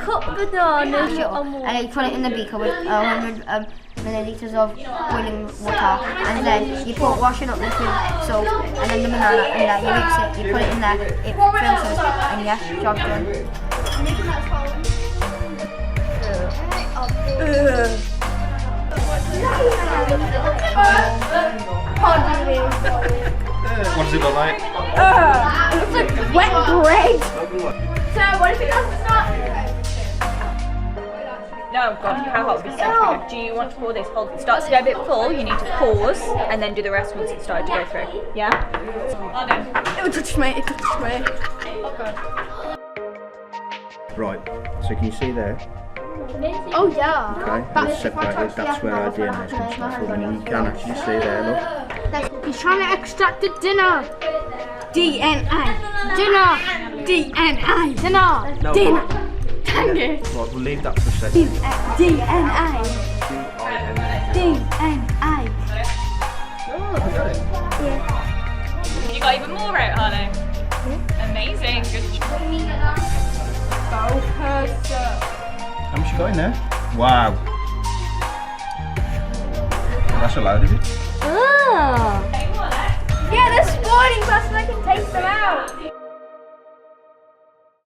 cut bananas and then you put it in the beaker with 100 millilitres of boiling water, and then you put washing up liquid soap, and then the banana, and then you mix it, you put it in there, it filters, and yeah, job done. What does it look like? It looks like wet bread. So what if it doesn't start? No, God, how hot would be so true. Do you want to pour this? Hold it starts to go a bit full, you need to pause and then do the rest once it's started to go through. Yeah? It touched me, it touched me. Right, so can you see there? Oh yeah. Okay, that's separated, that's where our DNA is going to start from, and you can actually see there, look. He's trying to extract the dinner. DNA. Dinner. DNA. Dinner. No. Dinner. Dang it. Right, we'll leave that for a second. DNA. DNA. Oh, I got it. You got even more out, Harlow. Amazing, good job. How much you got in there? Wow. That's allowed, is it? Oh. Yeah, they're spoiling fast and I can taste them out.